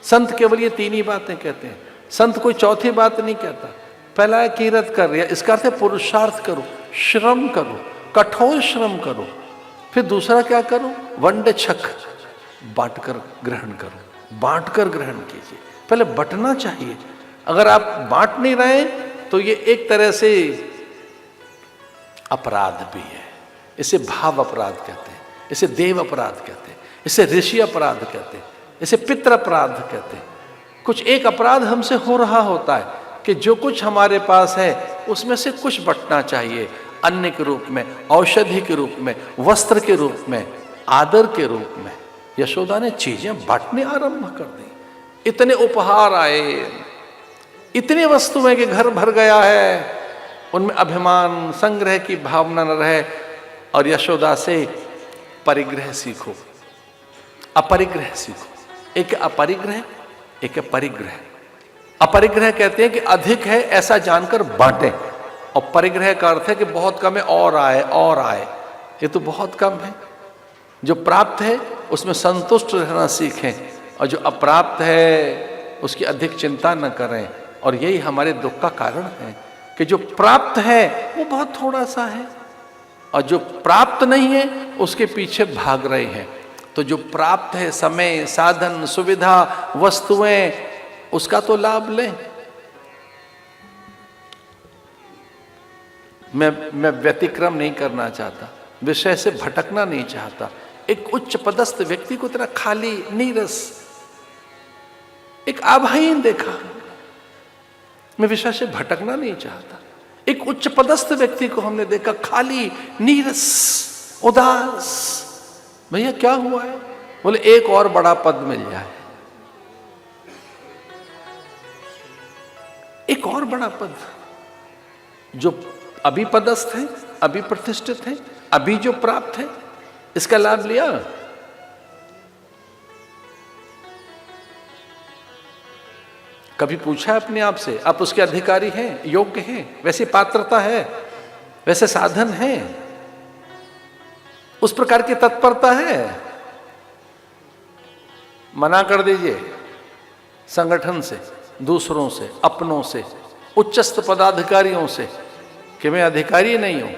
संत केवल ये तीन ही बातें कहते हैं, संत कोई चौथी बात नहीं कहता। पहला है कीरत कर रहा, इसका अर्थ है पुरुषार्थ करो, श्रम करो, कठोर श्रम करो। फिर दूसरा क्या करो, वंड छक, बांटकर ग्रहण करो, बांटकर ग्रहण कीजिए। पहले बंटना चाहिए। अगर आप बांट नहीं रहे तो ये एक तरह से अपराध भी है। इसे भाव अपराध कहते हैं, इसे देव अपराध कहते हैं, इसे ऋषि अपराध कहते हैं, इसे पितृ अपराध कहते हैं। कुछ एक अपराध हमसे हो रहा होता है कि जो कुछ हमारे पास है उसमें से कुछ बंटना चाहिए, अन्न के रूप में, औषधि के रूप में, वस्त्र के रूप में, आदर के रूप में। यशोदा ने चीजें बांटने आरंभ कर दी। इतने उपहार आए, इतनी वस्तुएं कि घर भर गया है, उनमें अभिमान संग्रह की भावना न रहे। और यशोदा से परिग्रह सीखो, अपरिग्रह सीखो। एक अपरिग्रह, एक परिग्रह। अपरिग्रह कहते हैं कि अधिक है ऐसा जानकर बांटे, और परिग्रह का अर्थ है कि बहुत कम है और आए और आए। ये तो बहुत कम है। जो प्राप्त है उसमें संतुष्ट रहना सीखें, और जो अप्राप्त है उसकी अधिक चिंता न करें। और यही हमारे दुख का कारण है कि जो प्राप्त है वो बहुत थोड़ा सा है, और जो प्राप्त नहीं है उसके पीछे भाग रहे हैं। तो जो प्राप्त है, समय, साधन, सुविधा, वस्तुएं, उसका तो लाभ लें। मैं व्यतिक्रम नहीं करना चाहता, विषय से भटकना नहीं चाहता। एक उच्च पदस्थ व्यक्ति को तेरा खाली नीरस, एक आभाहीन देखा, मैं विषय से भटकना नहीं चाहता। एक उच्च पदस्थ व्यक्ति को हमने देखा खाली नीरस, उदास, भैया क्या हुआ है? बोले एक और बड़ा पद मिल जाए, एक और बड़ा पद। जो अभी पदस्थ है, अभी प्रतिष्ठित है, अभी जो प्राप्त है, इसका लाभ लिया। कभी पूछा अपने आप से, आप उसके अधिकारी हैं, योग्य हैं, वैसी पात्रता है, वैसे साधन है, उस प्रकार की तत्परता है? मना कर दीजिए संगठन से, दूसरों से, अपनों से, उच्चस्थ पदाधिकारियों से कि मैं अधिकारी नहीं हूं।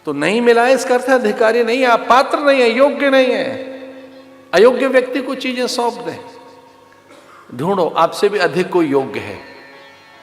तो नहीं मिला है इसका अर्थ है अधिकारी नहीं है, आप पात्र नहीं है, योग्य नहीं है। अयोग्य व्यक्ति को चीजें सौंप दें। ढूंढो आपसे भी अधिक कोई योग्य है।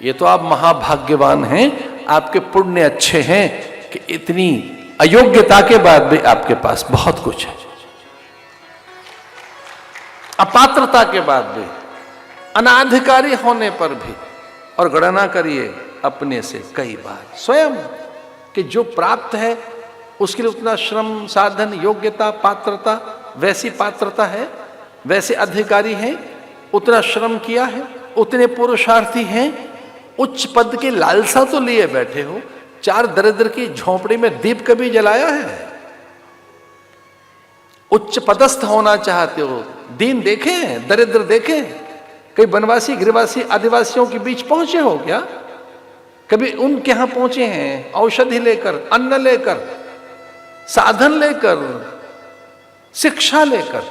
ये तो आप महाभाग्यवान हैं, आपके पुण्य अच्छे हैं कि इतनी अयोग्यता के बाद भी आपके पास बहुत कुछ है। अपात्रता के बाद भी, अनाधिकारी होने पर भी। और गणना करिए अपने से कई बार स्वयं कि जो प्राप्त है उसके लिए उतना श्रम, साधन, योग्यता, पात्रता, वैसी पात्रता है, वैसे अधिकारी हैं, उतना श्रम किया है, उतने पुरुषार्थी हैं, उच्च पद की लालसा तो लिए बैठे हो। चार दरिद्र की झोंपड़ी में दीप कभी जलाया है? उच्च पदस्थ होना चाहते हो, दीन देखे हैं, दरिद्र देखे? कई वनवासी, गृहवासी, आदिवासियों के बीच पहुंचे हो क्या? कभी उनके यहां पहुंचे हैं औषधि लेकर, अन्न लेकर, साधन लेकर, शिक्षा लेकर,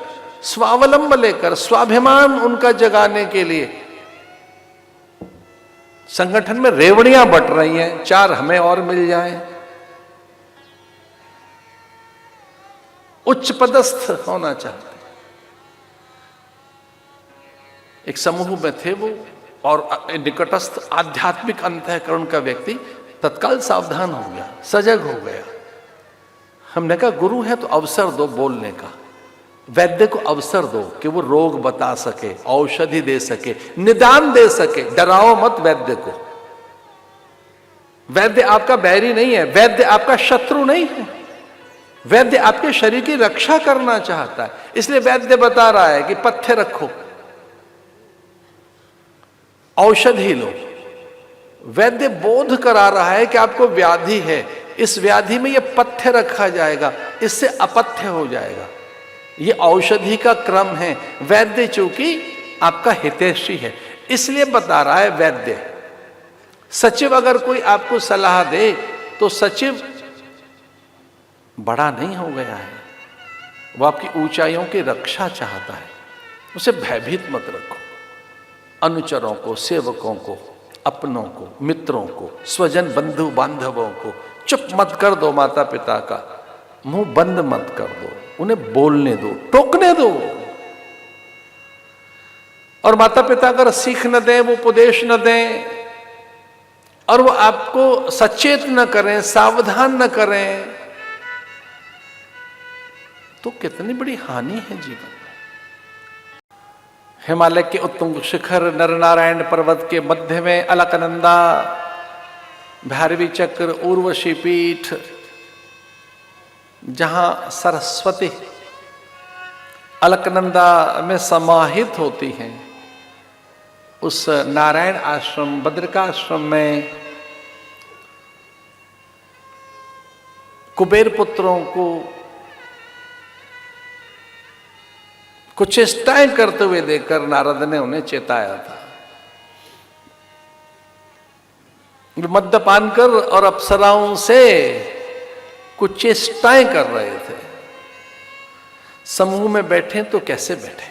स्वावलंब लेकर, स्वाभिमान उनका जगाने के लिए? संगठन में रेवड़ियां बट रही हैं, चार हमें और मिल जाएं। उच्च पदस्थ होना चाहते। एक समूह में थे वो, और निकटस्थ आध्यात्मिक अंतःकरण का व्यक्ति तत्काल सावधान हो गया, सजग हो गया। हमने कहा गुरु है तो अवसर दो बोलने का, वैद्य को अवसर दो कि वो रोग बता सके, औषधि दे सके, निदान दे सके। डराओ मत वैद्य को। वैद्य आपका बैरी नहीं है, वैद्य आपका शत्रु नहीं है। वैद्य आपके शरीर की रक्षा करना चाहता है, इसलिए वैद्य बता रहा है कि पथ्य रखो, औषधि लो। वैद्य बोध करा रहा है कि आपको व्याधि है, इस व्याधि में यह पथ्य रखा जाएगा, इससे अपथ्य हो जाएगा। ये औषधि का क्रम है। वैद्य चूंकि आपका हितैषी है इसलिए बता रहा है वैद्य। सचिव अगर कोई आपको सलाह दे तो सचिव बड़ा नहीं हो गया है, वो आपकी ऊंचाइयों की रक्षा चाहता है। उसे भयभीत मत रखो। अनुचरों को, सेवकों को, अपनों को, मित्रों को, स्वजन बंधु बांधवों को चुप मत कर दो। माता पिता का मुंह बंद मत कर दो, उन्हें बोलने दो, टोकने दो। और माता पिता अगर सीख न दें, वो उपदेश न दें, और वो आपको सचेत न करें, सावधान न करें, तो कितनी बड़ी हानि है जीवन में। हिमालय के उत्तुंग शिखर नरनारायण पर्वत के मध्य में अलकनंदा, भैरवी चक्र, उर्वशी पीठ, जहां सरस्वती अलकनंदा में समाहित होती हैं, उस नारायण आश्रम, बद्रिकाश्रम में कुबेर पुत्रों को कुछ चेष्टाएं करते हुए देखकर नारद ने उन्हें चेताया था। मद्यपान कर और अप्सराओं से कुछ चेष्टाएं कर रहे थे। समूह में बैठे तो कैसे बैठे?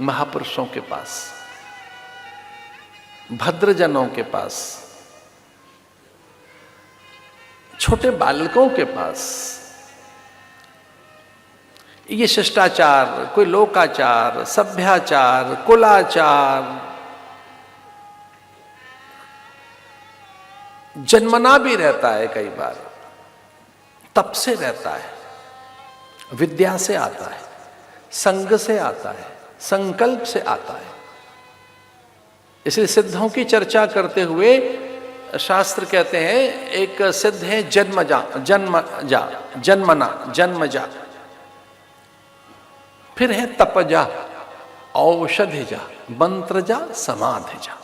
महापुरुषों के पास, भद्रजनों के पास, छोटे बालकों के पास। ये शिष्टाचार, कोई लोकाचार, सभ्याचार, कुलाचार जन्मना भी रहता है, कई बार तप से रहता है, विद्या से आता है, संग से आता है, संकल्प से आता है। इसलिए सिद्धों की चर्चा करते हुए शास्त्र कहते हैं, एक सिद्ध है जन्मजा, फिर है तपजा, औषधिजा, मंत्रजा, समाधिजा।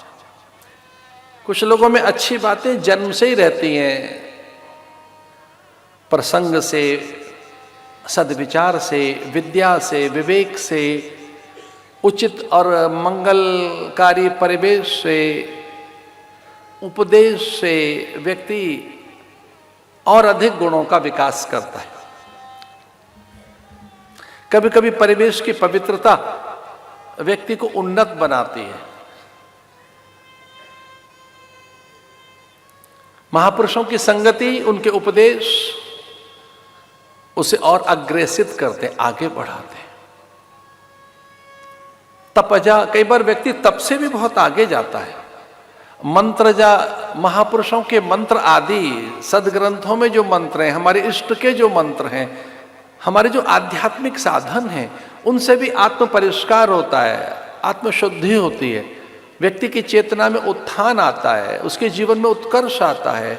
कुछ लोगों में अच्छी बातें जन्म से ही रहती हैं, प्रसंग से, सद्विचार से, विद्या से, विवेक से, उचित और मंगलकारी परिवेश से, उपदेश से व्यक्ति और अधिक गुणों का विकास करता है। कभी कभी परिवेश की पवित्रता व्यक्ति को उन्नत बनाती है। महापुरुषों की संगति, उनके उपदेश उसे और अग्रेसित करते, आगे बढ़ाते। तपजा, कई बार व्यक्ति तप से भी बहुत आगे जाता है। मंत्रजा, महापुरुषों के मंत्र आदि, सदग्रंथों में जो मंत्र हैं, हमारे इष्ट के जो मंत्र हैं, हमारे जो आध्यात्मिक साधन हैं, उनसे भी आत्म परिष्कार होता है, आत्मशुद्धि होती है, व्यक्ति की चेतना में उत्थान आता है, उसके जीवन में उत्कर्ष आता है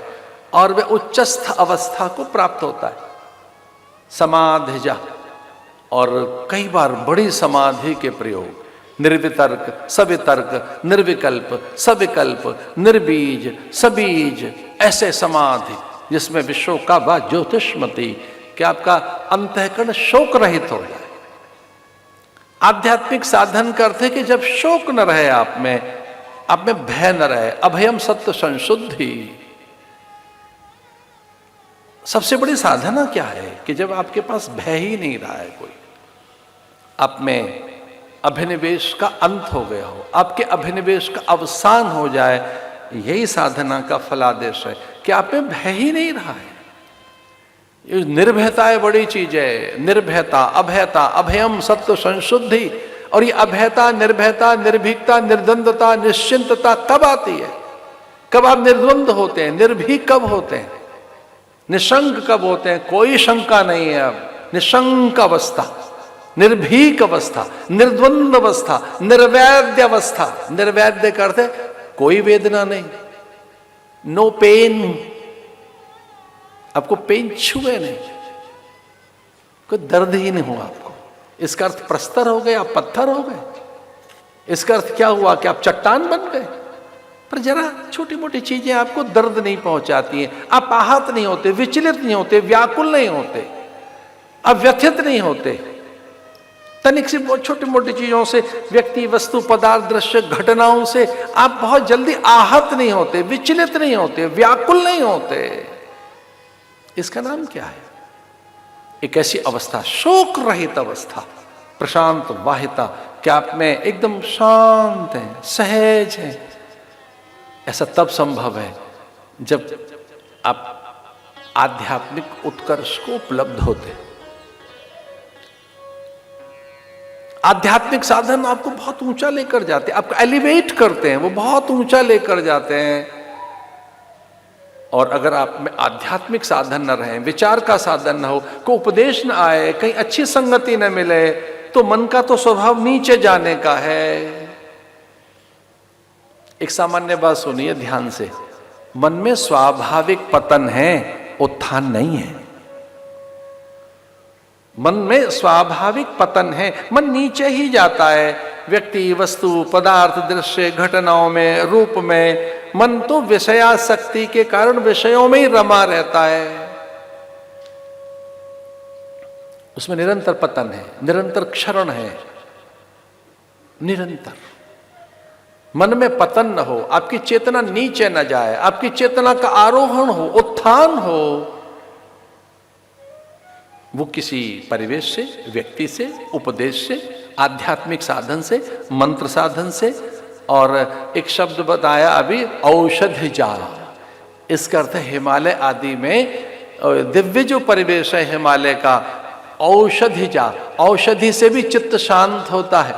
और वह उच्चस्थ अवस्था को प्राप्त होता है। समाधिजा, और कई बार बड़ी समाधि के प्रयोग, निर्वितर्क, सवितर्क, निर्विकल्प, सविकल्प, निर्बीज, सबीज, ऐसे समाधि जिसमें विश्व का व ज्योतिष्मति, कि आपका अंतःकरण शोक रहित हो जाए। आध्यात्मिक साधन करते कि जब शोक न रहे आप में भय न रहे, अभयम सत्य संशुद्धि। सबसे बड़ी साधना क्या है कि जब आपके पास भय ही नहीं रहा है कोई, आप में अभिनिवेश का अंत हो गया हो, आपके अभिनिवेश का अवसान हो जाए, यही साधना का फलादेश है कि आप में भय ही नहीं रहा है। ये निर्भयता है, बड़ी चीज है। निर्भयता, अभयता, अभयम सत्व संशुद्धि। और ये अभयता, निर्भयता, निर्भीकता, निर्द्वंदता, निश्चिंतता कब आती है? कब आप निर्द्वंद होते हैं, निर्भीक कब होते हैं, निशंक कब होते हैं? कोई शंका नहीं है। अब निशंक अवस्था, निर्भीक अवस्था, निर्द्वंद अवस्था, निर्वैद्य अवस्था। निर्वैद्य का अर्थ है कोई वेदना नहीं, नो पेन। आपको पेन छुए नहीं, कोई दर्द ही नहीं हुआ आपको। इसका अर्थ प्रस्तर हो गए, आप पत्थर हो गए। इसका अर्थ क्या हुआ कि आप चट्टान बन गए। पर जरा छोटी मोटी चीजें आपको दर्द नहीं पहुंचाती हैं, आप आहत नहीं होते, विचलित नहीं होते, व्याकुल नहीं होते, आप व्यथित नहीं होते। तनिक सी बहुत छोटी मोटी चीजों से, व्यक्ति, वस्तु, पदार्थ, दृश्य, घटनाओं से आप बहुत जल्दी आहत नहीं होते, विचलित नहीं होते, व्याकुल नहीं होते। इसका नाम क्या है? एक ऐसी अवस्था, शोक रहित अवस्था, प्रशांत वाहिता, कि आप में एकदम शांत हैं, सहज हैं। ऐसा तब संभव है जब आप आध्यात्मिक उत्कर्ष को उपलब्ध होते। आध्यात्मिक साधन आपको बहुत ऊंचा लेकर जाते हैं, आपको एलिवेट करते हैं, वो बहुत ऊंचा लेकर जाते हैं। और अगर आप में आध्यात्मिक साधन न रहे, विचार का साधन न हो, कोई उपदेश न आए, कहीं अच्छी संगति न मिले, तो मन का तो स्वभाव नीचे जाने का है। एक सामान्य बात सुनिए ध्यान से, मन में स्वाभाविक पतन है, उत्थान नहीं है। मन में स्वाभाविक पतन है, मन नीचे ही जाता है। व्यक्ति, वस्तु, पदार्थ, दृश्य, घटनाओं में, रूप में मन तो विषयासक्ति के कारण विषयों में ही रमा रहता है। उसमें निरंतर पतन है, निरंतर क्षरण है, निरंतर। मन में पतन न हो, आपकी चेतना नीचे न जाए, आपकी चेतना का आरोहण हो, उत्थान हो, वो किसी परिवेश से, व्यक्ति से, उपदेश से, आध्यात्मिक साधन से, मंत्र साधन से। और एक शब्द बताया अभी, औषधि जा, इसका अर्थ है हिमालय आदि में दिव्य जो परिवेश है हिमालय का, औषधि जा, औषधि से भी चित्त शांत होता है।